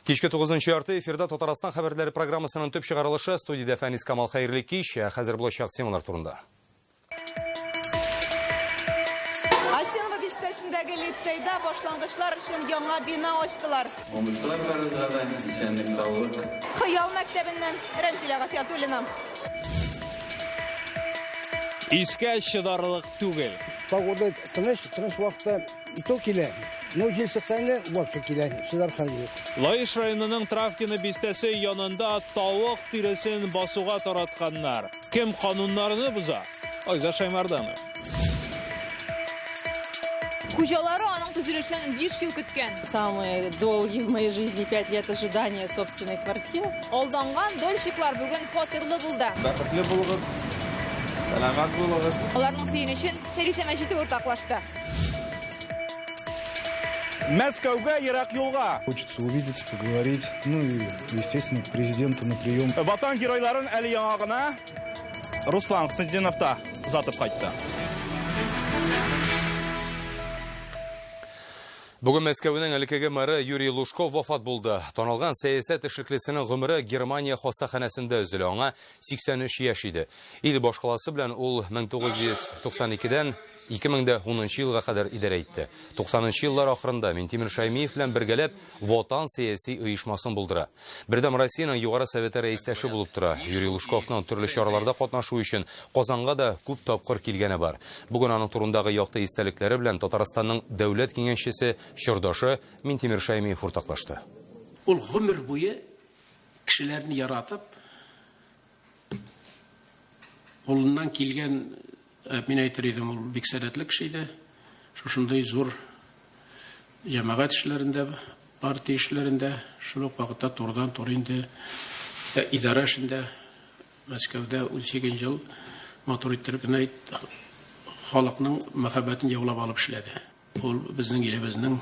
Кешке 9-нчы ярты эфирда Татарстан хәбәрләре программасының төп чыгарылышы студияда Фәнис Камал хәерле кич, хәзер булачак темалар турында. Асенова бистәсендәге лицейда башлангычлар өчен яңа бина ачтылар. Омышлар барыгызга да исәнлек, саулык. Хыял мәктәбеннән Рәмзилә Гафиятуллина. Искә чыдарлык түгел. Погода тыныч вакытта иток килә. Но җил сыксаны вообще килә. Шулар хәле. Лаиш районының Травкино бистәсе янында тавык тиресен басуга таратканнар. Кем кануннарны буза? Айза Шаймарданов. Хуҗалары аның төзелешен 5 ел көткән. Самые долгие в моей жизни 5 лет ожидания собственной квартиры. Алданган дольщиклар бүген фатирлы булды. Бәхетле булыгыз. Сәламәт булыгыз. Аларның сөенечен Терesa Мәҗите уртаклашты. Мәскәүгә ерак юлга. Хочется увидеть, поговорить, ну и, естественно, к президенту на прием. Ватан геройларын әле яңа гына Руслан Хусайдиновта узатып кайтты. Бүген Мәскәүнең элекеге мэры Юрий Лужков вафат булды. Танылган сәясәт эшлеклесенең гомере Германия хастаханәсендә өзелә. Аңа 83 яшь иде. Ил башкаласы белән ул 1992дән 2010 елга кадәр идарә итте. 90 еллар ахырында Минтимер Шаймиев белән бергәләп Ватан сәяси оешмасын булдыра. Бердәм Россиянең югары советы рәистәше булып тора. Юрий Лужковның төрле чараларда катнашу өчен Казанга да күп тапкыр килгәне бар. Бүген аның турындагы якты истәлекләре белән Татарстанның дәүләт киңәшчесе Чордашы Минтимер Шаймиев уртаклашты. Ул гомер буе кешеләрне яратып, улыннан килгән, мин әйтер идем, ул бик сәләтле кеше иде. Шушындай зур җәмәгать эшләрендә, партия эшләрендә, шул ук вакытта турыдан-туры инде идара эшендә Мәскәүдә 18 ел матур иттереп генә халыкның мәхәббәтен яулап алып эшләде. Ул безнең илебезнең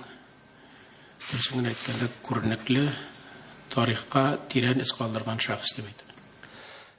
Түрсеңен әйткәндә күренекле тарихка тирән эз калдырган шәхес дип әйтә.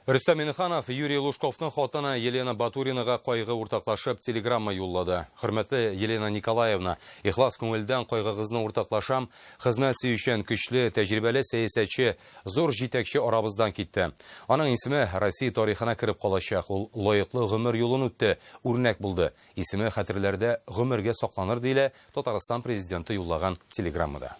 Рөстәм Миннеханов Юрий Лужковның хатыны Елена Батуринага кайгы уртаклашып телеграмма юллады. Хөрмәтле Елена Николаевна, ихлас күңелдән кайгыгызны уртаклашам. Хезмәт сөючән көчле, тәҗрибәле сәясәтче, зур җитәкче арабыздан китте. Аның исеме Россия тарихына кереп калачак. Ул лаеклы гомер юлын үтте, үрнәк булды. Исеме хәтерләрдә гомергә сакланыр диелә Татарстан президенты юллаган телеграммада.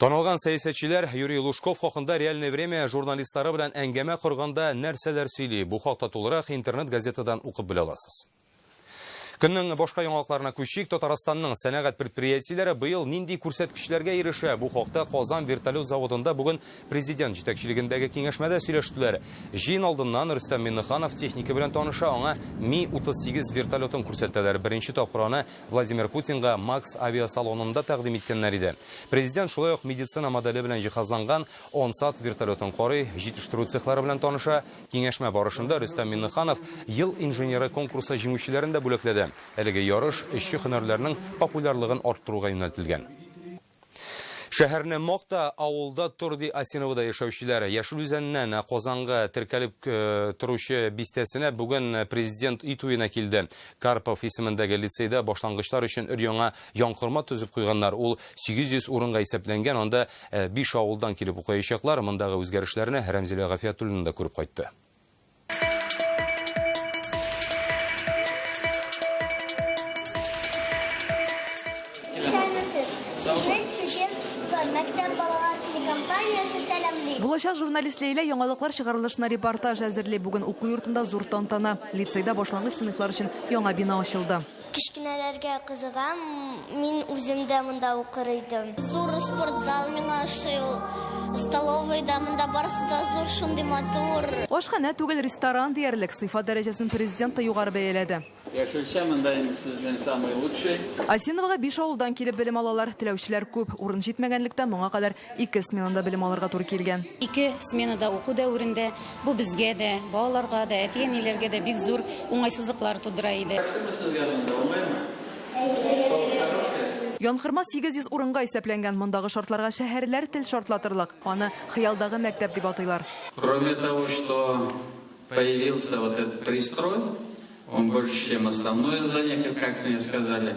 Танылган сәясәтчеләр Юрий Лужков хакында реальное время журналистлары белән әңгәмә корганда нәрсәләр сөйли. Бу хакта тулырак интернет-газетадан укып белә аласыз. Көннең башка яңалыкларына күчик. Татарстанның сәнәгать предприятиеләре быел нинди күрсәткечләргә ирешә? Бу хакта Казан вертолет заводында бүген президент җитәкчелегендәге киңәшмәдә сөйләштеләр. Җыен алдыннан Рөстәм Миннеханов техника белән таныша, аңа Ми-38 вертолетын күрсәттеләр. Беренче тапкыр аны Владимир Путинга Макс авиасалонында тәкъдим иткәннәр иде. Президент шулай ук медицина моделе белән җиһазланган Онсат вертолетын карый, җитештерү цехлары белән таныша. Киңәшмә барышында Рөстәм Миннеханов ел инженеры конкурсы җиңүчеләрен дә бүләкләде. Әлеге ярыш эшче һөнәрләрнең популярлыгын арттыруга юнәлтелгән. Шәһәрне Мокта авылда Турди Асеновада яшәүчеләр Яшел үзәннән Казанга теркәлеп торучы бистәсенә бүген президент итуена килде. Карпов исемендәге лицейда башлангычлар өчен өр-яңа яңгырма төзеп куйганнар. Ул 800 урынга исәпләнгән. Анда 5 авылдан килеп укыячаклар. Мондагы үзгәрешләрне Рәмзилә Гафиятуллина да күреп кайтты. Булачак журналист Лейла яңалыклар чыгарылышына репортаж әзерли. Бүген уку йортында зур тантана. Лицейда башлангыч сыйныфлар өчен яңа бина ачылды. Кичкенәләргә кызыгам, мин үзем дә монда укыр идем. Зур спортзал миңа ошый, столовыйда монда барысы да зур, шундый матур. Ашхана түгел, ресторан диярлек. Сыйфат дәрәҗәсен президент та югары бәяләде. Яшелчә монда инде сездән самый лучший. Асеновага 5 авылдан килеп белем алалар. Теләүчеләр күп. Урын җитмәгәнлектән моңа кадәр 2 сменада белем алырга туры килгән. 2 сменада уку дәверендә бу безгә дә, балаларга да, әти-әниләргә дә бик зур уңайсызлыклар тудыра иде. Яңгырма 800 урынга исәпләнгән. Мондагы шартларга шәһәрләр тел шартлатырлык. Аны хыялдагы мәктәп дип атыйлар. Кроме того, что появился вот этот пристрой, он больше, чем основное здание, как мне сказали.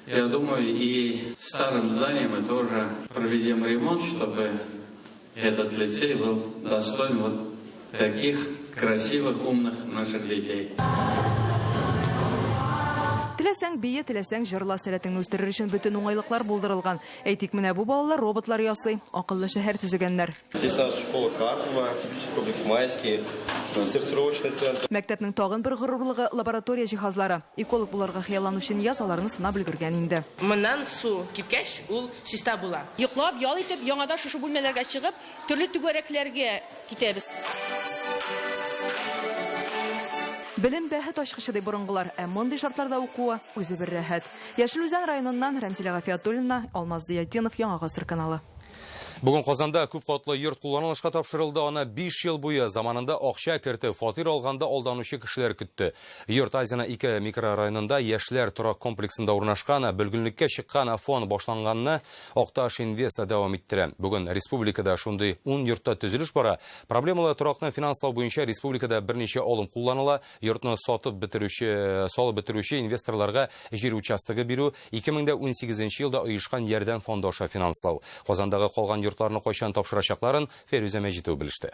Я думаю, и старым зданием мы тоже проведем ремонт, чтобы этот лицей был достоин вот таких красивых, умных наших детей. Теләсәң бие, теләсәң җырла сәләтеңне үстерер өчен бөтен уңайлыклар булдырылган. Әйтик, менә бу балалар роботлар ясый, акыллы шәһәр төзегәннәр. Здесь наша школа Карпова, тепличный комплекс Майский, сортировочный центр. Мәктәпнең тагын бер горурлыгы лаборатория җиһазлары. Эколог буларга хыялланучы язаларны сынап өлгергән инде. Моннан су кипкәч, ул чиста була. Йоклап, ял итеп, яңадан шушы бүлмәләргә чыгып, төрле түгәрәкләргә китәбез. Белем бәхет ачкычы ди борынгылар, ә мондый шартларда укуы үзе бер рәхәт. Яшелүзән районыннан Рәмзилә Гафиятуллина, Алмаз Зиятдинов, Яңа Гасыр каналы. Бүген Казанда күп катлы йорт кулланылышка тапшырылды. Аны 5 ел буе заманында акча кертеп, фатир алганда алданучы кешеләр көтте. Йорт Азияна 2 микрорайонында яшьләр торак комплексында урнашкан, бөлгенлеккә чыккан фон башланганны Акташ Инвест дәвам иттерә. Бүген республикада шундый 10 йортта төзелеш бара. Проблемалы торакны финанслау буенча республикада берничә алым кулланыла. Йортны салып бетерүче инвесторларга җир участогы бирү 2018 елда оешкан ярдәм фонды аша финанслау. Казандагы калган йортларны кайчан тапшырачакларын Фәрүзә Мәҗитова белеште.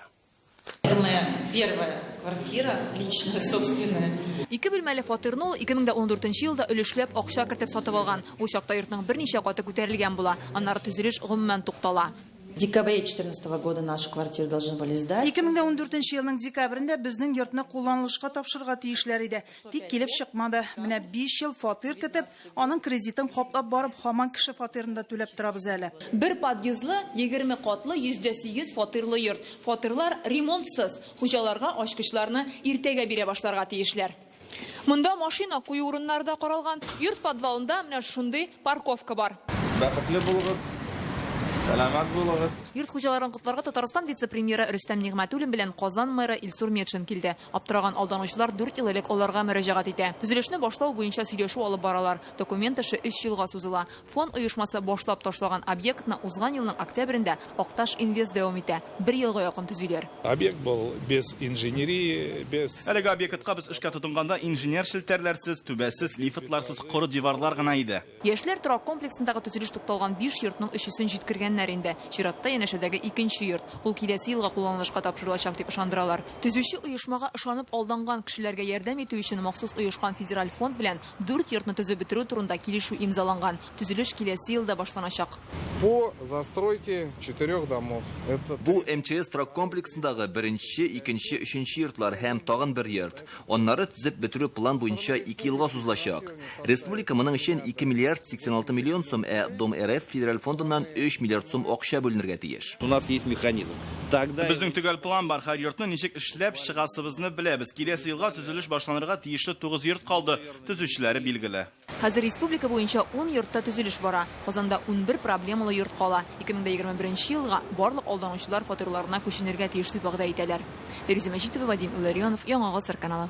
Это моя первая квартира, личная, собственная. 2 бүлмәле фатирны ул 2014 елда өлешләп акча кертеп сатып алган. Ул чакта йортның берничә каты күтәрелгән була. Аннары төзелеш гомумән туктала. В декабре 2014 года нашу квартиру должны были сдать. 2014 елның декабрендә безнең йортны кулланылышка тапшырырга тиешләр иде. Тик килеп чыкмады. Менә 5 ел фатир көтеп, аның кредитын каплап барып, һаман кеше фатирында түләп торабыз әле. Бер подъездлы 20 катлы 108 фатирлы йорт. Фатирлар ремонтсыз. Хуҗаларга ачкычларны иртәгә бирә башларга тиешләр. Монда машина кую урыннары да каралган. Йорт подвалында менә шундый парковка бар. Бәхетле булыгыз. Сәламәт булыгыз. Йорт хуҗаларын котларга Татарстан вице-премьеры Рөстәм Нигъмәтуллин белән Казан мэры Илсур Метшин килде. Аптыраган алданучылар 4 ел элек аларга мөрәҗәгать итә. Төзелешне башлау буенча сөйләшү алып баралар. Документ эше 3 елга сузыла. Фон оешмасы башлап ташлаган объектны узган елның октябрендә Акташ Инвест дәвам итә. 1 елга якын төзиләр. Объект был без инженерии, без... Әлеге объектка без эшкә тотынганда инженер шелтәрләрсез, түбәсез, лифтларсыз, коры диварлар гына иде. Яшьләр торак комплексындагы төзелеш тукталган 5 йортның 3-сен җиткергәннәр инде. Чиратта янәшәдәге 2нче йорт. Ул киләсе елга кулланылышка тапшырылачак дип ышандыралар. Төзүче оешмага ышанып алданган кешеләргә ярдәм итү өчен махсус оешкан федераль фонд белән 4 йортны төзеп бетерү турында килешү имзаланган. Төзелеш киләсе елда башланачак. По застройке 4 домов. Бу МЧС торак комплексындагы 1нче, 2нче, 3нче йортлар һәм тагын бер йорт. Аннары төзеп бетерү план буенча 2 елга сузылачак. Республика моның өчен 2 миллиард 86 миллион сум, Дом РФ федераль фондыннан 3 миллиард сум акча бүленергә тиеш. У нас есть механизм. Безнең төгәл план бар. Һәр йортны ничек эшләп чыгасыбызны беләбез. Киләсе елга төзелеш башланырга тиешле 9 йорт калды. Төзүчеләре билгеле. Хәзер республика буенча 10 йортта төзелеш бара. Казанда 11 проблемалы йорт кала. 2021 елга барлык алданучылар фатирларына күченергә тиеш дип вәгъдә итәләр. Фәрүзә Мәҗитова, Вадим Уларионов, Яңа Гасыр каналы.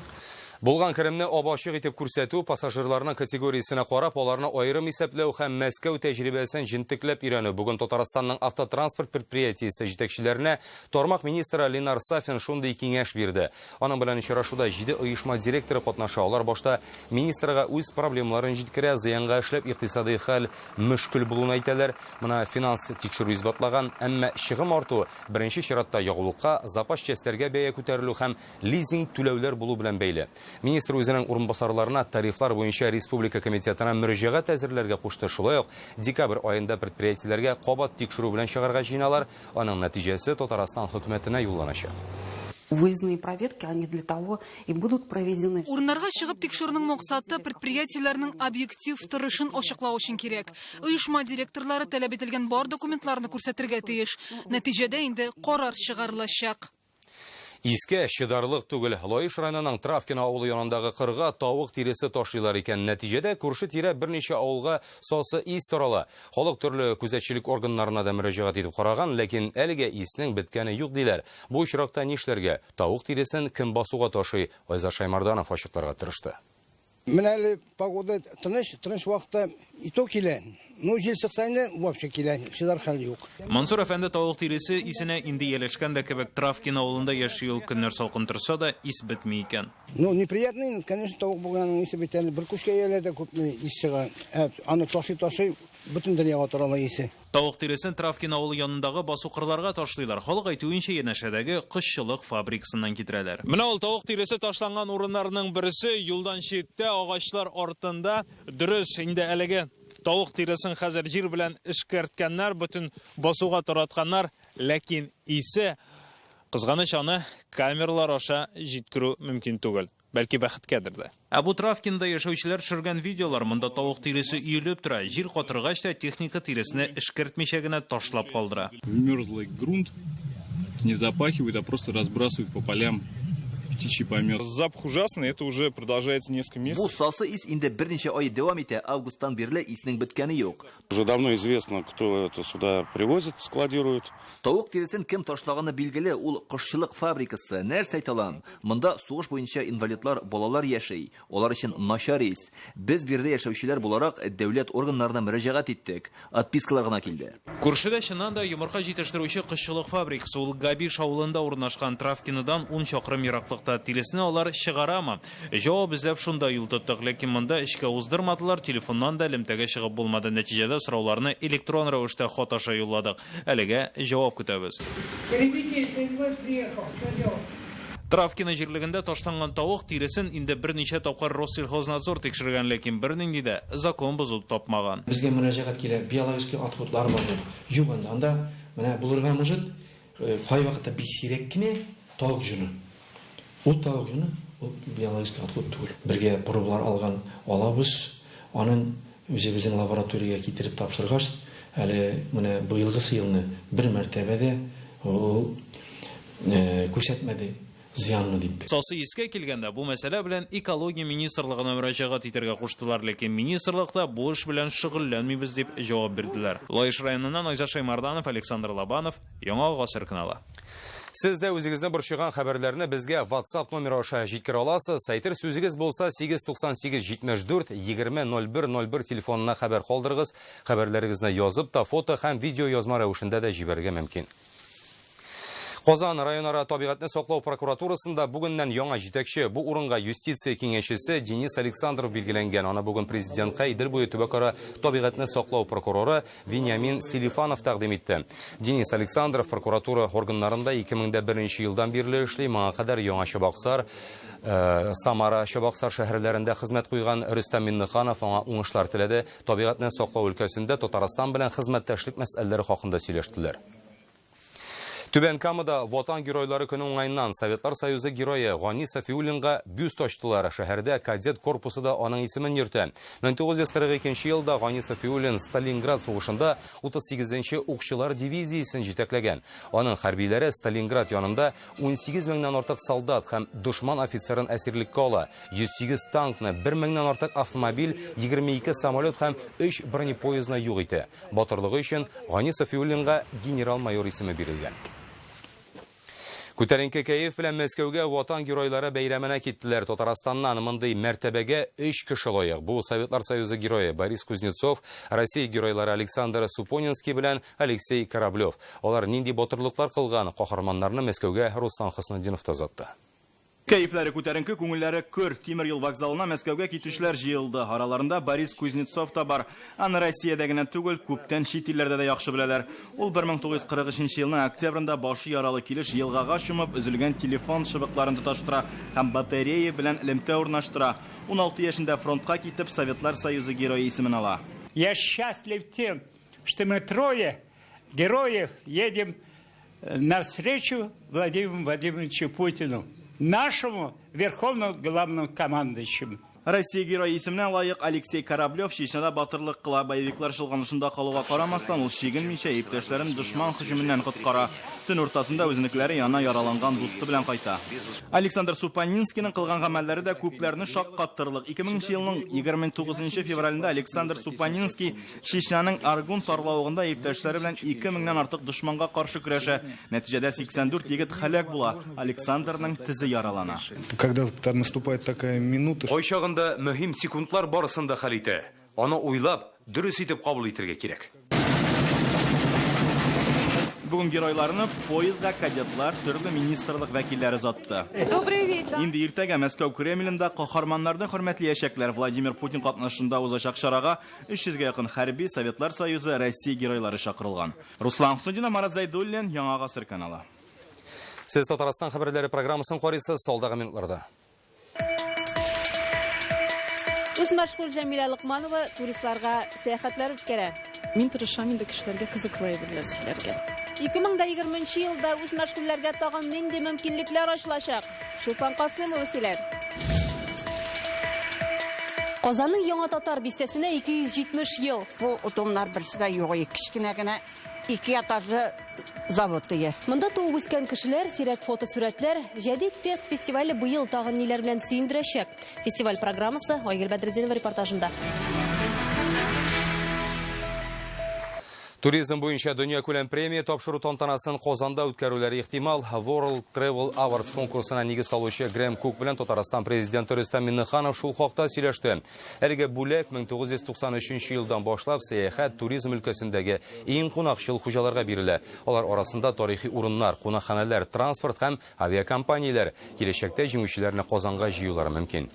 Булган керемне абачык итеп күрсәтү, пассажирларның категориясенә карап, аларны аерым исәпләү һәм Мәскәү тәҗрибәсен җентекләп өйрәнү. Бүген Татарстанның автотранспорт предприятиесе җитәкчеләренә тармак министры Ленар Сафин шундый киңәш бирде. Аның белән очрашуда 7 оешма директоры катнаша. Алар башта министрга үз проблемаларын җиткерә, зыянга эшләп икътисади хәл мөшкил булуын әйтәләр. Моны финанс тикшерү исбатлаган, әмма чыгым арту беренче чиратта ягулыкка, запас частьләргә бәя күтәрелү һәм лизинг түләүләр булу белән бәйле. Министр үзенең урынбасарларына тарифлар буенча республика комитетына мөрәҗәгать әзерләргә кушты. Шулай ук декабрь аенда предприятиеләргә кабат тикшерү белән чыгарга җыйналар. Аның нәтиҗәсе Татарстан хөкүмәтенә юлланачак. Выездные проверки, они для того и будут проведены. Урыннарга чыгып тикшерүнең максаты предприятиеләрнең объектив торышын ачыклау өчен кирәк. Оешма директорлары таләп ителгән бар документларны күрсәтергә тиеш. Нәтиҗәдә инде карар чыгарылачак. Иске чыдарлык түгел. Лаиш районының Травкин авылы янындагы кырга тавык тиресе ташлыйлар икән. Нәтиҗәдә күрше тирә берничә авылга сасы ис тарала. Халык төрле күзәтчелек органнарына да мөрәҗәгать итеп караган, ләкин әлегә иснең беткәне юк диләр. Бу очракта нишләргә? Тавык тиресен кем басуга ташый? Айза Шаймарданов ачыкларга тырышты. Менә әле погода тыныч вакытта иток килә. Ну, жел сықсайны вообще келен, шыдар хал юк. Мансур әфәнде тавык тиресе исенә инде елешкән дә кебек Травкин авылында яши ул көннәр салкын торса да ис бетми икән. Ну, неприятный, конечно, тавык булганның исе бит әле. Бер күшкә яларда күпме ис чыга. Аны ташы бөтен дөньяга тарала исе. Тавык тиресен Травкин авылы янындагы басу кырларга ташлыйлар. Халык әйтүенчә, янәшәдәге кошчылык фабрикасыннан китерәләр. Менә ул тавык тиресе ташланган урыннарның берсе юлдан читтә, агачлар артында. Дөрес, инде әлеге тавык тиресен хәзер җир белән эшкәрткәннәр, бөтен басуга таратканнар, ләкин исе кызганыч аны камералар аша җиткерү мөмкин түгел. Бәлки бәхеткәдер дә. Бу Травкинда яшәүчеләр төшергән видеолар, монда тавык тиресе өелеп тора, җир катыргач та техника тиресне эшкәртмичә генә ташлап калдыра. Мерзлый грунт не запахивают, а просто разбрасывают по полям. Птичий помет. Запах ужасный, это уже продолжается несколько месяцев. Бу сасы ис инде берничә ай дәвам итә, августан бирле исенең беткәне юк. Уже давно известно, кто это сюда привозит, складирует. Тавык тиресен кем ташлаганы билгеле, ул кошчылык фабрикасы. Нәрсә әйтәләм? Монда сугыш буенча инвалидлар, балалар яши. Олар өчен начар ис. Без бирдә яшәүчеләр буларак дәүләт органнарына мөрәҗәгать иттек. Отпискалар гына килде. Күршедә чыннан да йомырка җитештерүче кошчылык фабрикасы, ул Габиш авылында урнашкан Травкиныдан 10 чакрым ераклыкта. Тиресне алар чыгарамы? Җавап эзләп шунда юл тоттык, ләкин монда эшкә уздырмадылар, телефоннан да элемтәгә чыгып булмады. Нәтиҗәдә сорауларны электрон рәвештә хат аша юлладык. Әлегә җавап көтәбез. Травкина җирлегендә ташланган тавык тиресен инде берничә тапкыр Россельхознадзор тикшергән, ләкин бернинди дә закон бозу тапмаган. Безгә мөрәҗәгать килә, биологик отходлар бар дип. Юк инде, анда менә булырга мөҗит, кай вакытта бик сирәк кенә тавык җыны. Ул тавык җыны, ул биологик отход түгел. Бергә пробалар алган алабыз, аның үзебезнең лабораториягә китереп тапшыргач, әле менә быелгы елны бер мәртәбәдә ул күрсәтмәде. Сасы искә килгәндә бу мәсьәлә белән экология министрлыгына мөрәҗәгать итәргә куштылар, ләкин министрлыкта бу эш белән шөгыльләнмибез дип җавап бирделәр. Лаеш районыннан Айза Шаймарданов, Александр Лобанов, Яңа Гасыр каналы. Сез дә үзегезне борчыган хәбәрләрне безгә WhatsApp номеры аша җиткерә аласыз. Әйтер сүзегез булса 898 74 20 01 телефонына хәбәр калдырыгыз. Хәбәрләрегезне язып та фото һәм видео язма рәвешендә дә җибәрергә мөмкин. Казан районара табигатьне саклау прокуратурасында бүгеннән яңа җитәкче, бу урынга юстиция киңәшчесе Денис Александров билгеләнгән. Аны бүген президентка Идел буе төбәкара табигатьне саклау прокуроры Вениамин Селифанов тәкъдим итте. Денис Александров прокуратура органнарында 2001 елдан бирле эшли, моңа кадәр Яңа Чабаксар, Самара, Чабаксар шәһәрләрендә хезмәт куйган Рөстәм Миннеханов аңа уңышлар теләде. Табигатьне саклау өлкәсендә Татарстан белән хезмәттәшлек мәсьәләләре хакында сөйләштеләр. Түбән Камада Ватан геройлары көне уңайыннан Советлар Союзы герое Гани Сафиуллинга бюст ачтылар. Шәһәрдә кадет корпусы да аның исемен йөртә. 1942 елда Гани Сафиуллин Сталинград сугышында 38-нче укчылар дивизиясен җитәкләгән. Аның хәрбиләре Сталинград янында 18 меңнән артык солдат һәм душман офицерын әсирлеккә ала. 108 танкны, 1 меңнән артык автомобиль, 22 самолет һәм 3 бронепоездны юк итә. Батырлыгы өчен Гани Сафиуллинга генерал-майор исеме бирелгән. Күтәренке кәеф белән Мәскәүгә Ватан геройлары бәйрәменә киттеләр. Татарстаннан мондый мәртәбәгә 3 кеше лаек. Бу Советлар Союзы герое Борис Кузнецов, Россия геройлары Александр Супонинский белән Алексей Кораблев. Алар нинди батырлыклар кылган, каһарманнарны Мәскәүгә Руслан Хөснетдинов тазатты. Кәефләре күтәренке, күңелләре көр. Тимер юл вокзалына Мәскәүгә китүчеләр җыелды. Араларында Борис Кузнецов та бар. Аны Россиядә генә түгел, күптән чит илләрдә дә яхшы беләләр. Ул 1943 елның октябрендә башы яралы килеш елгага чумып, өзелгән телефон шыбыкларын тоташтыра һәм батарея белән элемтә урнаштыра. 16 яшендә фронтка китеп, Советлар Союзы герое исемен ала. Я счастлив тем, что мы трое героев едем навстречу Владимиру Владимировичу Путину, нашему верховному главному командующему. Россия герое исеменә лаек Алексей Кораблев Чечняда батырлык кыла, боевиклар шылганышында калуга карамастан, ул чигенмичә иптәшләрен дошман һөҗүменнән коткара. Төн уртасында үзенекләре яна яраланган дусты белән кайта. Александр Супонинскийның кылган гамәлләре дә күпләрне шаккаттырлык. 2000 елның 29 февралендә Александр Супонинский Чечняның Аргун сарлавыгында иптәшләре белән 2000ннән артык дошманга каршы көрәшә. Нәтиҗәдә 84 егет һәлак була. Александрның тизе яралана. Когда наступает такая минута, мөһим секундлар барысын да хәл итә. Аны уйлап, дөрес итеп кабул итәргә кирәк. Бүген геройларны поездга кадетлар, төрле министрлык вәкилләре затты. Добрый вечер. Инде иртәгә Мәскәү Кремлендә каһарманнарны хөрмәтләячәкләр. Владимир Путин катнашында узачак чарага 300-гә якын хәрби Советлар Союзы Россия геройлары чакырылган. Руслан Хусудинов, Марат Зайдуллин, Яңа Гасыр каналы. Сез Татарстан хәбәрләре программасын карыйсыз, салдагы минутларда. Үз мәшгуль Җәмилә Лыкманова туристларга сәяхәтләр үткәрә. Мин тырышам инде кешеләргә кызыклы әйберләр сөйләргә. 2020 елда үз мәшгульләргә тагын нинди мөмкинлекләр ачылачак? Шулпан Касымова сөйләр. Казанның Яңа Татар бистәсенә 270 ел. Бу утомнар берсе дә юк, кичкенә генә 2 этажлы завод тие. Монда туып үскән кешеләр, сирәк фотосурәтләр, Җәдид фест фестивале быел тагын ниләр белән сөендерәчәк. Фестиваль программасы Айгөл Бәдретдинова репортажында. Туризм буенча дөнья күләм премия тапшыру тантанасын Казанда үткәрүләре ихтимал. World Travel Awards конкурсына нигез салучы Грэм Кук белән Татарстан президенты Рөстәм Миңнеханов шул хакта сөйләште. Әлегә бүләк 1993 елдан башлап сәяхәт туризм өлкәсендәге иң кунакчыл хуҗаларга бирелә. Алар арасында тарихи урыннар, кунакханәләр, транспорт һәм авиакомпанияләр. Киләчәктә җиңүчеләрне Казанга җыюлары мөмкин.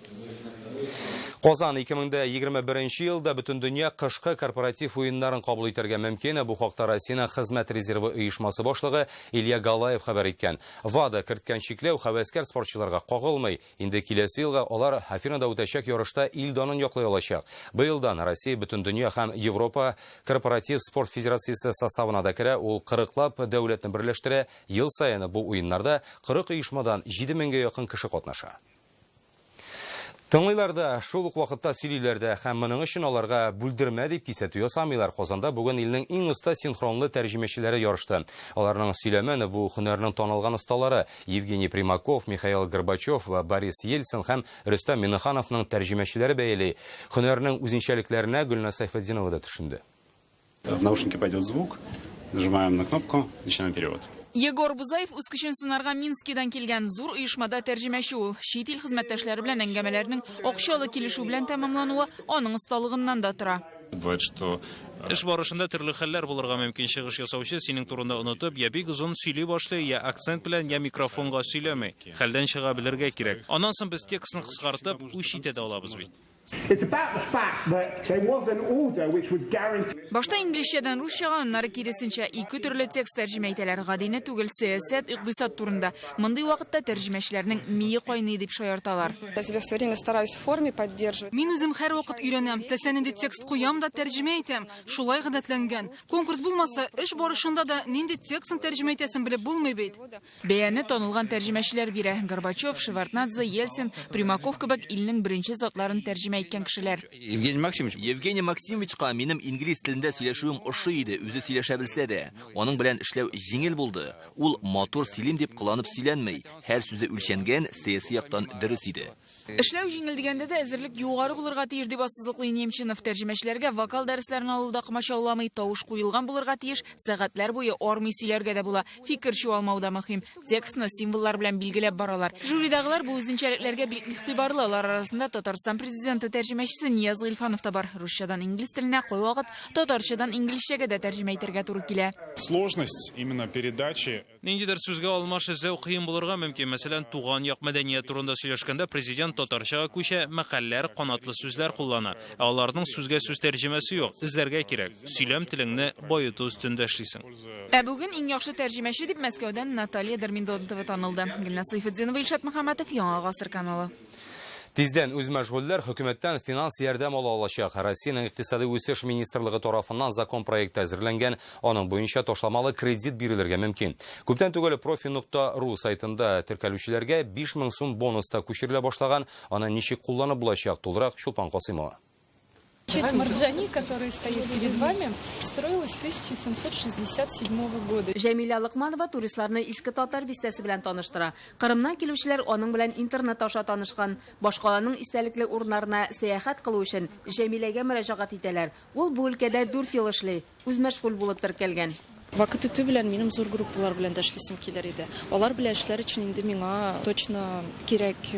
Казан 2021 елда бөтен дөнья кышкы корпоратив уеннарын кабул итәргә мөмкин. Бу хакта Россиянең хезмәт резервы оешмасы башлыгы Илья Галаев хәбәр иткән. ВАДА керткән чикләү хәвәскәр спортчыларга кагылмый. Инде киләсе елга алар Афинада үтәчәк ярышта ил данын яклый алачак. Быелдан Россия бөтен дөнья һәм Европа корпоратив спорт федерациясе составына да керә. Ул 40лап дәүләтне берләштерә. Ел саен бу уеннарда 40 оешмадан 7000гә якын кеше катнаша. Тыңлыйларда, шул ук вакытта сөйлиләрдә һәм моның өчен аларга бүлдермә дип кисәтү ясамыйлар. Казанда бүген илнең иң оста синхронлы тәрҗемәчеләре ярышты. Аларның сөйләмәне бу һөнәрнең танылган осталары Евгений Примаков, Михаил Горбачев ва Борис Ельцин һәм Рөстәм Миңнехановның тәрҗемәчеләре бәйли. Һөнәрнең үзенчәлекләренә Гөлнас Сайфетдинова да төшенде. В наушнике пойдет звук, нажимаем на кнопку, начинаем перевод. Егор Бузаев үз көчен сынарга Минскидан килгән зур оешмада тәрҗемәче ул. Чит ил хезмәттәшләре белән әңгәмәләрнең акчалы килешү белән тәмамлануы аның осталыгыннан да тора. Бывает, что Эш барышында төрле хәлләр булырга мөмкин. Чыгыш ясаучы синең турында онытып, я бик озын сөйли башлый, я акцент белән, я микрофонга сөйләмәй. Хәлдән чыга белергә кирәк. Аннан соң без текстны кыскартып, үз читә дә алабыз бит. Башта инглизчәдән русчага, аннары киресенчә ике төрле текст тәрҗемә итәләр. Гадине түгел, сәясәт, икътисад турында. Мондый вакытта тәрҗемәчеләрнең мие кайный дип шаярталар. Я себя все время стараюсь в форме поддерживать. Мин үзем һәр вакыт өйрәнәм. Теләсә нинди текст куям да тәрҗемә итәм. Шулай гадәтләнгән. Конкурс булмаса, эш барышында да нинди текстын тәрҗемә итәсен белеп булмый бит. Бәяне танылган тәрҗемәчеләр бирә. Горбачев, Шеварднадзе, Ельцин, Примаков кебек илнең беренче затларын тәрҗемә иткән кешеләр. Евгений Максимовичка минем инглиз телендә сөйләшүем ошый иде, үзе сөйләшә белсә дә. Аның белән эшләү җиңел булды. Ул мотор сөйлим дип кыланып сөйләнмәй. Һәр сүзе үлчәнгән, сәяси яктан дөрес иде. Эшләү җиңел дигәндә дә әзерлек югары булырга тиеш дип ассызыклый Немчинов. Тәрҗемәчеләргә вокал дәресләрен алуда комачауламый, тавыш куелган булырга тиеш, сәгатьләр буе армый сөйләргә дә була. Фикер чуалмау да мөһим. Текстны символлар белән билгеләп баралар. Жюридагылар бу үзенчәлекләргә бик игътибарлы. Алар арасында Татарстан президенты тәрҗемәчесе Нияз Гыйльфанов та бар. Русчадан инглиз теленә кай вакыт татарчадан инглизчәгә дә тәрҗемә итәргә туры килә. Сложность именно передачи. Ниндидер сүзгә алмаш эзләү кыен булырга мөмкин. Мәсәлән, туган як мәдәният турында сөйләшкәндә президент татарчага күчә, мәкальләр, канатлы сүзләр куллана. Аларның сүзгә сүз тәрҗемәсе юк. Эзләргә кирәк. Сөйләм телеңне баету өстендә эшлисең. Бүген иң яхшы тәрҗемәче дип Мәскәүдән Наталья Дерминдонтова танылды. Гөлнас Сайфетдинова, Илшат Мөхәммәтов, Яңа Гасыр каналы. Тиздән үз мәшгульләр хөкүмәттән финанс ярдәм ала алачак. Россиянең икътисади үсеш министрлыгы тарафыннан закон проекты әзерләнгән. Аның буенча ташламалы кредит бирелергә мөмкин. Күптән түгел profi.ru сайтында теркәлүчеләргә 5000 сум бонус та күчерелә башлаган. Аны ничек кулланып булачак? Тулырак Шулпан Касымова. Чуть Марджани, который стоит перед вами, строилась 1767 года. Җәмилә Лыкманова туристларны Иске Татар бистәсе белән таныштыра. Кырымнан килүчеләр аның белән интернет аша танышкан. Башкаланың истәлекле урыннарына сәяхәт кылу өчен Җәмиләгә мөрәҗәгать итәләр. Ул бу өлкәдә 4 ел эшли, үз мәшгуль булып теркәлгән. Вакыт үтү белән минем зур группалар белән дә эшлисем килер иде. Алар белән эшләр өчен инде миңа точно кирәк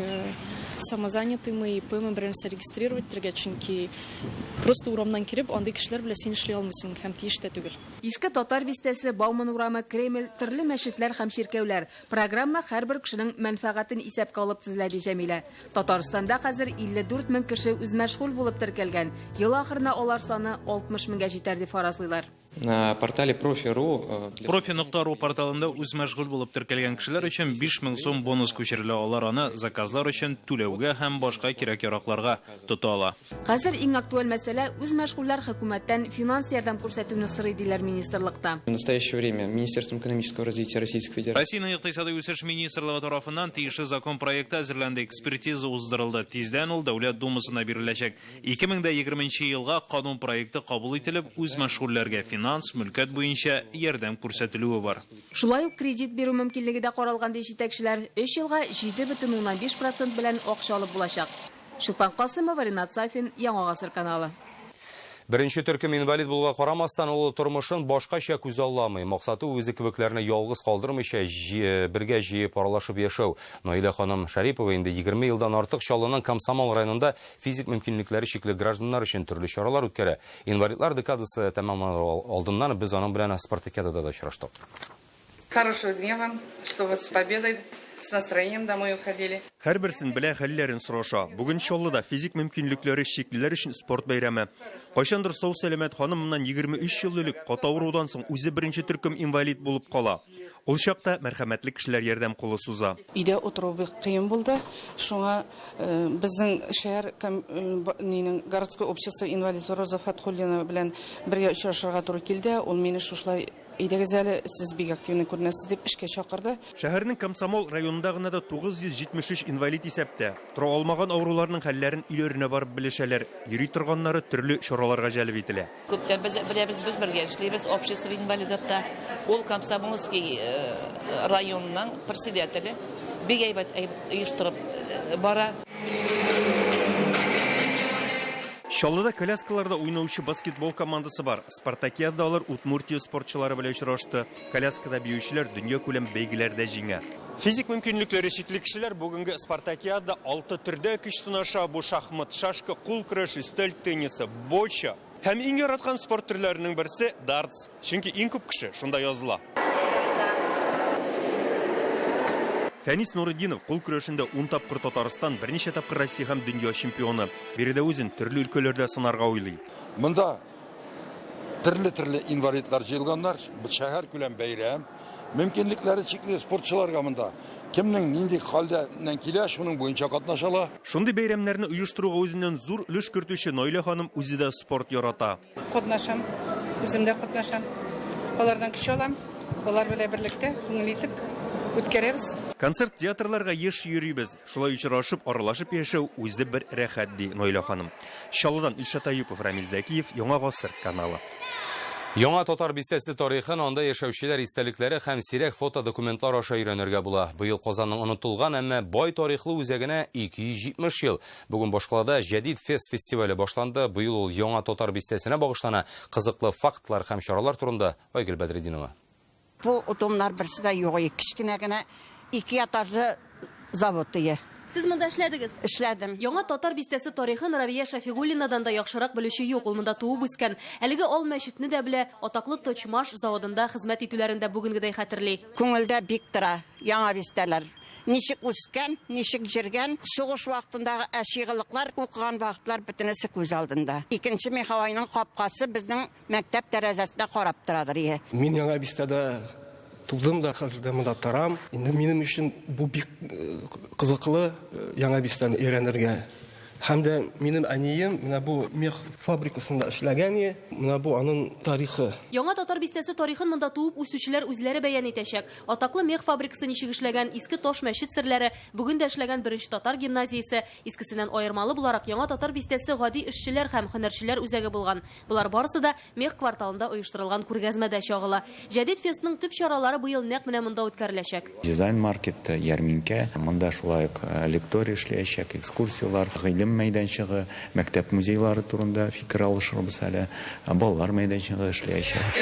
самозанятыймы, ИПмы белән зарегистрировать итәргә, чөнки просто урамнан киреп, андый кешеләр белән син эшли алмыйсың һәм тиеш тә түгел. Иске татар бистәсе, Бауман урамы, Кремль, төрле мәчетләр һәм ширкәүләр. Программа һәрбер кешенең мәнфәгатен исәпкә алып төзелде Җәмилә. Татарстанда хәзер 54 мең кеше үз мәшгуль булып теркәлгән. Ел ахырына алар саны 60 меңгә җитәр дип фаразлыйлар. На портале Профи.ру Профи.ру порталында үз мәшгуль булып теркәлгән кешеләр өчен 5000 сум бонус күчерелә, алар аны заказлар өчен түләүгә һәм башка кирәк-яракларга тота ала. Хәзер иң актуаль мәсьәлә үз мәшгульләр хөкүмәттән финанс ярдәм күрсәтүне сорый диләр министрлыкта. В настоящее время Министерством экономического развития Российской Федерации Россиянең икътисади үсеш министрлыгы тарафыннан тиешле закон проекты әзерләнде, экспертиза уздырылды. Тиздән ул Дәүләт Думасына биреләчәк. 2020 елга канун проекты кабул ителеп, үз мәшгульләргә финанс, мөлкәт буенча ярдәм күрсәтелүе бар. Шулай ук кредит бирү мөмкинлеге дә каралган ди җитәкчеләр. 3 елга 7,5% белән акча алып булачак. Шулпан Касымова, Ринат Сафин, Яңа гасыр каналы. Беренче төркем инвалид булуга карамастан ул тормышын башкача күз алламый. Максаты үзе кебекләрне ялгыз калдырмыйча бергә җыеп аралашып яшәү. Наилә ханым Шарипова инде 20 елдан артык Чаллының Комсомол районында физик мөмкинлекләре чикле гражданнар өчен төрле чаралар үткәрә. Инвалидлар декадасы тәмамлану алдыннан без аның белән спартакиадада да очраштык. Хорошего дня вам, что вас с победой. С настроением домой уходили. Һәрберсен белә хәлләрен сораша. Бүген Чаллыда физик мөмкинлекләре чиклеләр өчен спорт бәйрәме. Кайчандыр сау сәламәт ханымнан 23 ел элек катавырудан соң үзе беренче төркем инвалид булып кала. Ул чакта мәрхәмәтле кешеләр ярдәм кулы суза. Өйдә утыру бик кыен булды. Шуңа безнең шәһәр городское общество инвалидов Роза Фатхуллина белән бергә очрашырга туры килде. Ул мине шушлай әйдәгез әле сез бик активны күренәсез дип эшкә чакырды. Шәһәрнең Комсомол районында гына да 973 инвалид исәптә. Тора алмаган авыруларның хәлләрен өйләренә барып белешәләр. Йөри торганнары төрле чараларга җәлеп ителә. Күптән без бергә эшлибез общество инвалидовта. Ул Комсомольский районның председателе бик әйбәт оештырып бара. Чаллыда коляскаларда уйнаучы баскетбол командасы бар. Спартакиадада алар Удмуртия спортчылары белән очрашты. Коляскада биючеләр дөнья күләм бәйгеләрдә җиңә. Физик мөмкинлекләре чикле кешеләр бүгенге Спартакиадада 6 төрдә көч сынаша. Бу шахмат, шашка, кул көрәше, өстәл теннисы, боча һәм иң яраткан спорт төрләренең берсе дартс. Чөнки иң күп кеше шунда языла. Фәнис Нурыдинов кул көрәшендә 10 тапкыр Татарстан, берничә тапкыр Россия һәм дөнья чемпионы. Биредә үзен төрле өлкәләрдә сынарга уйлый. Монда төрле инвалидлар җыелганнар, бу шәһәр күләм бәйрәм. Мөмкинлекләре чикле спортчыларга монда кемнең нинди хәлдән килә, шуның буенча катнашалар. Шундый бәйрәмнәрне оештыруга үзеннән зур өлеш кертүче Наилә ханым үзе дә спорт ярата. Катнашам, үзем дә катнашам. Алардан көч алам, алар белән берлектә күңел итеп үткәрәбез. Концерт театрларга еш йөрибез. Шулай очрашып, аралашып яшәү үзе бер рәхәт ди Наилә ханым. Чаллыдан Илшат Аюпов, Рамил Зәкиев, Яңа гасыр каналы. Яңа татар бистәсе тарихын, анда яшәүчеләр истәлекләре һәм сирәк фотодокументлар аша өйрәнергә була. Быел Казанның онытылган, әмма бай тарихлы үзәгенә 270 ел. Бүген Башкалада Җәдид фест фестивале башланды. Быел ул яңа татар бистәсенә багышлана. Кызыклы фактлар һәм чаралар турында Айгөл Бәдретдинова. Бу утомнар берсе дә юк, кичкенә генә 2 этажлы завод тие. Сез монда эшләдегез? Эшләдем. Яңа татар бистәсе тарихын Рабия Шафигуллинадан да яхшырак белүче юк, ул монда туып үскән. Әлеге ал мәчетне дә белә, атаклы Точмаш заводында хезмәт итүләрендә бүгенгедәй хәтерли. Күңелдә бик тора яңа бистәләр. Ничек үскән, ничек җиргән, сугыш вакытындагы әшигылыклар, укыган вакытлар бөтенесе күз алдында. Икенче Михавайның капкасы безнең мәктәп тәрәзәсендә карап торадыр. Мин яңа бистәдә тудым да, хәзердә монда торам. Инде минем өчен бу бик кызыклы яңа бистәне өйрәнергә. Һәм дә минем әнием менә бу мех фабрикасында эшләгән, менә бу аның тарихы. Яңа татар бистәсе тарихын монда туып үсүчеләр үзләре бәян итәчәк. Атаклы мех фабрикасы ничек эшләгән, иске таш мәчет серләре, бүген дә эшләгән беренче татар гимназиясе, искесеннән аермалы буларак яңа татар бистәсе гади эшчеләр һәм һөнәрчеләр үзәге булган. Булар барысы да мех кварталында оештырылган күргәзмәдә чагыла. Җәдид фестның төп чаралары быел нәкъ менә монда үткәреләчәк. Дизайн маркет, ярминкә, монда шулай ук лектория эшләячәк, экскурсиялар, гыйлем мәйданчыгы, мәктәп музейлары турында фикер алышырбыз әле, балалар мәйданчыгы эшләячәк.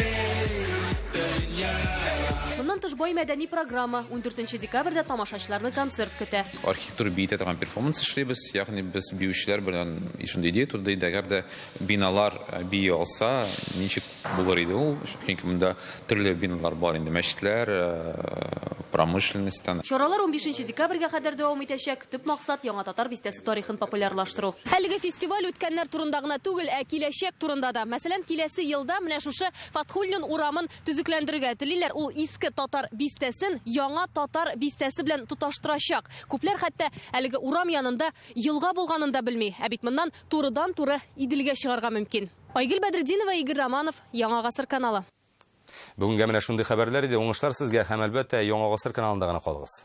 бай мәдәни программа 14 декабрьдә тамашачыларны концерт көтә. Архитектура бейте торган перформанс эшләбез, ягъни без биючеләр белән ишенде идея турында әгәр дә биналар бии алса, ничек булыр иде ул? Чөнки монда төрле биналар бар инде, мәчетләр, промышленностьтан. Чаралар 15 декабрьгә кадәр дәвам итәчәк. Төп максат яңа татар бистәсе тарихын популярлаштыру. Әлеге фестиваль үткәннәр турында гына түгел, ә киләчәк турында да. Мәсәлән, киләсе елда менә шушы Фатхуллин урамын төзекләндерергә телиләр. Ул иске татар бистәсен яңа татар бистәсе белән тоташтырачак. Күпләр хәтта әлеге урам янында елга булганын да белми. Ә бит моннан турыдан-туры Иделгә чыгарга мөмкин. Айгөл Бәдретдинова, Игорь Романов, Яңа гасыр каналы. Бүгенгә менә шундый хәбәрләр иде. Уңышлар сезгә һәм әлбәттә Яңа гасыр каналында гына калыгыз.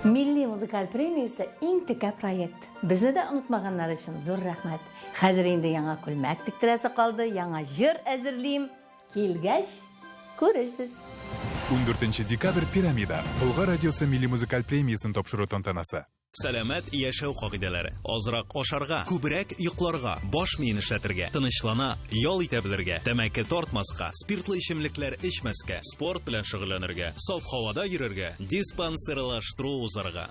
Milliy muzikal premiyasi eng tika proyekt. Bizni de unutmaganlar uchun zo'r rahmat. Hozir endi yangi kulmak tiktirasi qoldi, yangi jir әзерлим. Kelgash ko'rasiz. 14 декабрь Пирамида. Болгар радиосы Milliy muzikal premiyaсын тапшыру тантанасы. Сәламәт яшәү кагыйдәләре. Азрак ашарга, күбрәк йокларга, баш миен эшләтергә, тынычлана, ял итә белергә, тәмәке тартмаска, спиртлы эчемлекләр эчмәскә, спорт белән шөгыльләнергә, саф һавада йөрергә, диспансерлаштыру узарга.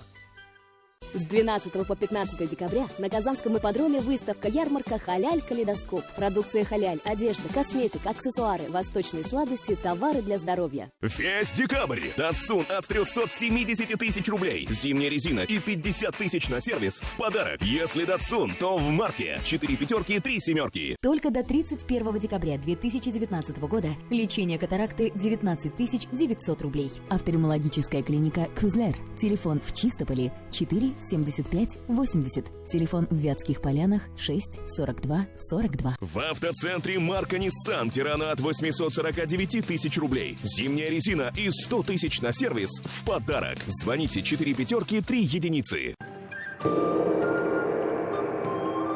С 12 по 15 декабря на Казанском ипподроме выставка-ярмарка «Халяль-калейдоскоп». Продукция «Халяль», одежда, косметика, аксессуары, восточные сладости, товары для здоровья. Весь декабрь. Datsun от 370 тысяч рублей. Зимняя резина и 50 тысяч на сервис в подарок. Если Datsun, то в марке 4 пятерки и 3 семерки. Только до 31 декабря 2019 года лечение катаракты 19 900 рублей. Офтальмологическая клиника «Кюзлер». Телефон в Чистополе 4 75 80. Телефон в Вятских Полянах 6 42 42. В автоцентре марка Nissan Тирана от 849 тысяч рублей. Зимняя резина и 100 тысяч на сервис в подарок. Звоните 4 пятерки 3 единицы.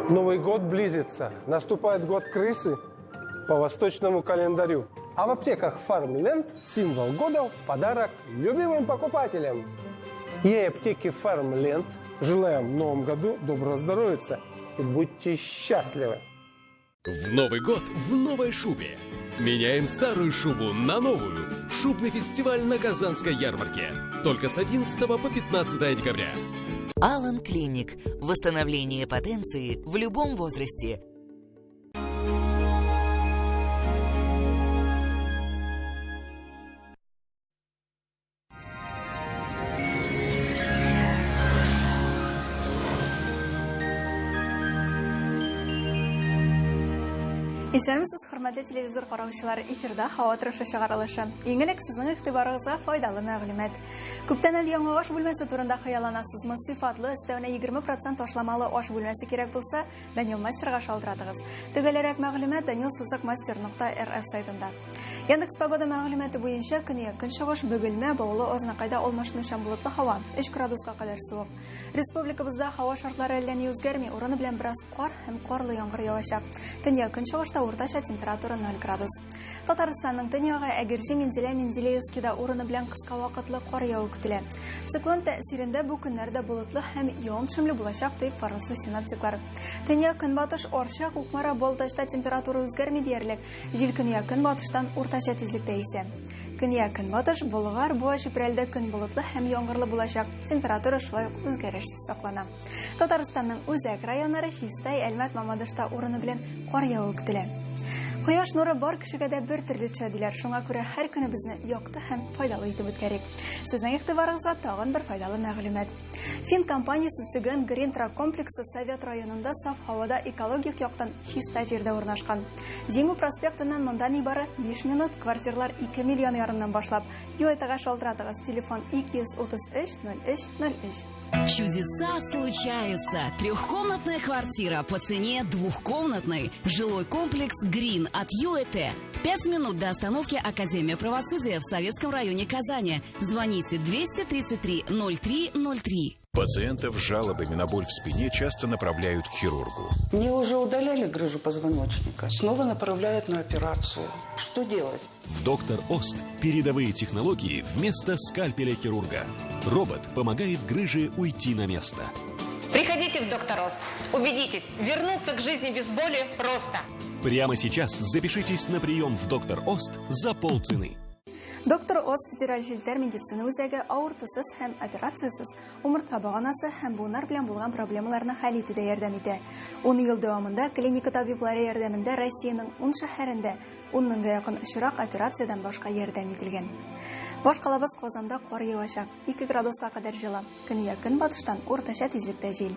Новый год близится. Наступает год крысы по восточному календарю. А в аптеках Farmland символ года в подарок любимым покупателям. И аптеки Farmland желаем в новом году доброго здоровья и будьте счастливы. В Новый год в новой шубе. Меняем старую шубу на новую. Шубный фестиваль на Казанской ярмарке. Только с 11 по 15 декабря. Алан Клиник. Восстановление потенции в любом возрасте. Исәнмесез, хөрмәтле телевизор караучылары, эфирда һава торышы чыгарылышы. Иң элек сезнең игътибарыгызга файдалы мәгълүмат. Күптән әле яңа аш бүлмәсе турында хыялланасызмы? Сыйфатлы, өстәвенә 20% ташламалы аш бүлмәсе кирәк булса, Данил Мастерга шалтыратыгыз. Төгәлрәк мәгълүмат danielsuzakmaster.rf сайтында. Яндекс Погода мәгълүматы буенча көнчыгыш бөгелмә баулы азнакайда алмашмыйчан болытлы һава 3 градуска кадәр суык. Республикабызда һава шартлары әллә ни үзгәрми, урыны белән бераз кар һәм карлы яңгыр явачак. Төньяк көнчыгышта уртача температура 0 градус. Татарстанның төньягы Әгерҗе Мензелә-Мензелеевскида урыны белән кыска вакытлы кар яву көтелә. Циклон тәэсирендә бу көннәрдә болытлы һәм явым-төшемле булачак дип фаразлый синоптиклар. Төньяк көнбатыш Орча, Кукмара, Балтачта температура үзгәрми диярлек. Җил көньяк көнбатыштан уртача тизлектә исә. Көньяк көнбатыш Болгар, Буа, Чүпрәлдә көн болытлы һәм яңгырлы булачак. Температура шулай ук үзгәрешсез саклана. Татарстанның үзәк районнары Хистай, Әлмәт, Мамадышта урыны белән кар яву көтелә. Кояш нуры бар кешегә дә бер төрле төшә диләр. Шуңа күрә һәр көнебезне якты һәм файдалы итеп үткәрик. Сезнең игътибарыгызга тагын бер файдалы мәгълүмат. Фин компаниясе төзегән Green Track комплексы Совет районында саф һавада экологик яктан чиста җирдә урнашкан. Җиңү проспектыннан монда нибары 5 минут, квартирлар 2 миллион ярымнан башлап. Юайтага шалтыратыгыз, телефон 233 03 03. Чудеса случаются. Трехкомнатная квартира по цене двухкомнатной. Жилой комплекс «Грин» от ЮЭТ. 5 минут до остановки Академия правосудия в Советском районе Казани. Звоните 233 03 03. Пациентов с жалобами на боль в спине часто направляют к хирургу. Мне уже удаляли грыжу позвоночника. Снова направляют на операцию. Что делать? В Доктор Ост передовые технологии вместо скальпеля хирурга. Робот помогает грыже уйти на место. Приходите в Доктор Ост. Убедитесь, вернуться к жизни без боли просто. Прямо сейчас запишитесь на прием в Доктор Ост за полцены. Доктор Оз федераль жилтер медицина үзәге авыртусыз һәм операциясыз умыртка баганасы һәм буыннар белән булган проблемаларны хәл итүдә ярдәм итә. 10 ел дәвамында клиника табиблары ярдәмендә Россиянең 10 шәһәрендә 10 меңгә якын очрак операциядан башка ярдәм ителгән. Баш калабыз Казанда кар явачак, 2 градуска кадәр җыла. Көньяк-көнбатыштан уртача тизлектә җил.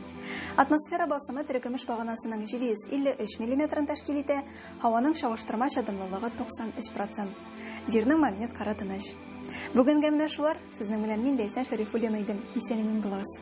Атмосфера басымы терекөмеш баганасының 753 мм тәшкил итә, һаваның чагыштырмача дымлылыгы 93%. Җирнең магнит кары тыныч. Бүгенгә менә шулар. Сезнең белән мин Ләйсән Шәрифуллина идем. Исән-имин булыгыз.